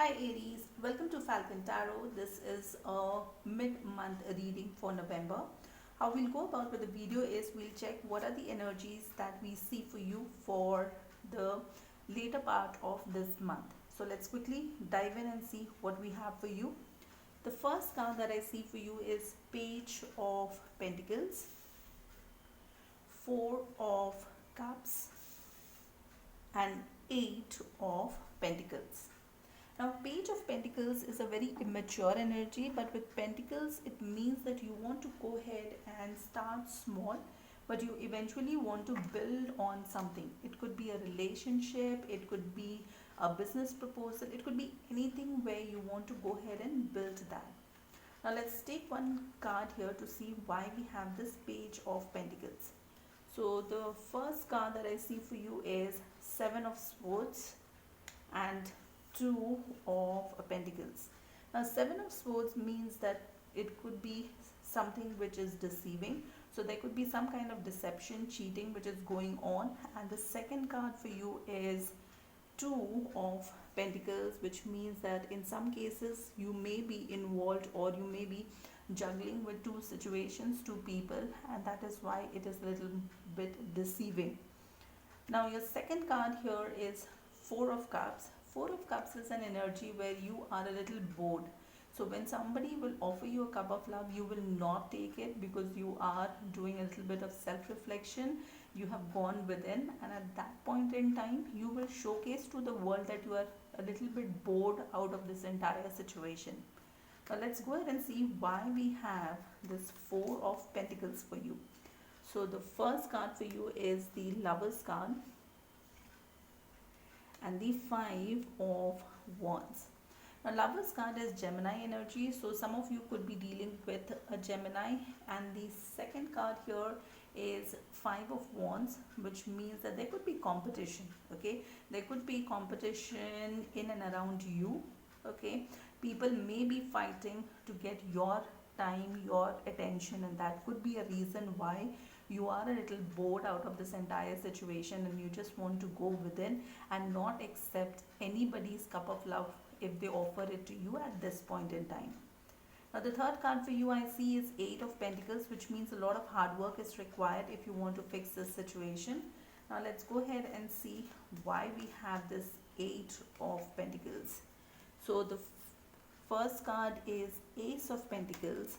Hi Aries, welcome to Falcon Tarot. This is a mid-month reading for November. How we'll go about with the video is we'll check what are the energies that we see for you for the later part of this month. So let's quickly dive in and see what we have for you. The first card that I see for you is Page of Pentacles, Four of Cups and Eight of Pentacles. Now, Page of Pentacles is a very immature energy, but with Pentacles, it means that you want to go ahead and start small, but you eventually want to build on something. It could be a relationship, it could be a business proposal, it could be anything where you want to go ahead and build that. Now, let's take one card here to see why we have this Page of Pentacles. So, the first card that I see for you is Seven of Swords and Two of Pentacles. Now, Seven of Swords means that it could be something which is deceiving. So there could be some kind of deception, cheating which is going on. And the second card for you is Two of Pentacles, which means that in some cases you may be involved or you may be juggling with two situations, two people, and that is why it is a little bit deceiving. Now, your second card here is Four of Cups. Four of Cups is an energy where you are a little bored. So when somebody will offer you a cup of love, you will not take it because you are doing a little bit of self-reflection. You have gone within, and at that point in time, you will showcase to the world that you are a little bit bored out of this entire situation. Now let's go ahead and see why we have this Four of Pentacles for you. So the first card for you is the Lovers card and the Five of Wands. Now, Lovers card is Gemini energy, so some of you could be dealing with a Gemini, and the second card here is Five of Wands, which means that there could be competition. Okay, there could be competition in and around you. Okay, people may be fighting to get your time, your attention, and that could be a reason why you are a little bored out of this entire situation and you just want to go within and not accept anybody's cup of love if they offer it to you at this point in time. Now, the third card for you I see is Eight of Pentacles, which means a lot of hard work is required if you want to fix this situation. Now, let's go ahead and see why we have this Eight of Pentacles. So, the first card is Ace of Pentacles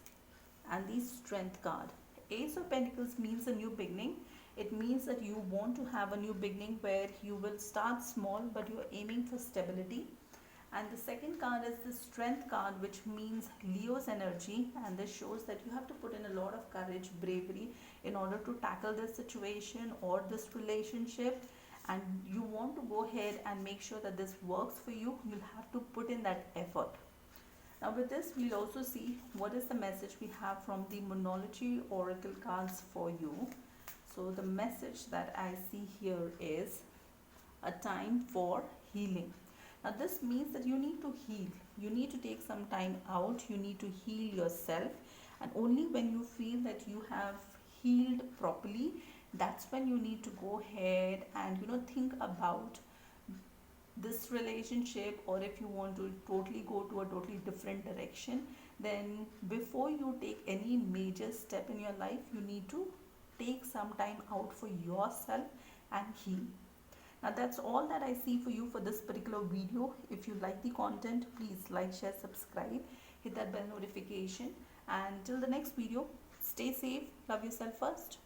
and the Strength card. Ace of Pentacles means a new beginning. It means that you want to have a new beginning where you will start small but you are aiming for stability. And the second card is the Strength card, which means Leo's energy, and this shows that you have to put in a lot of courage, bravery in order to tackle this situation or this relationship, and you want to go ahead and make sure that this works for you. You'll have to put in that effort. Now with this, we'll also see what is the message we have from the Moonology Oracle cards for you. So the message that I see here is a time for healing. Now this means that you need to heal. You need to take some time out. You need to heal yourself. And only when you feel that you have healed properly, that's when you need to go ahead and think about this relationship, or if you want to totally go to a totally different direction, then before you take any major step in your life, you need to take some time out for yourself and heal. Now that's all that I see for you for this particular video. If you like the content, please like, share, subscribe, hit that bell notification, and till the next video, stay safe, love yourself first.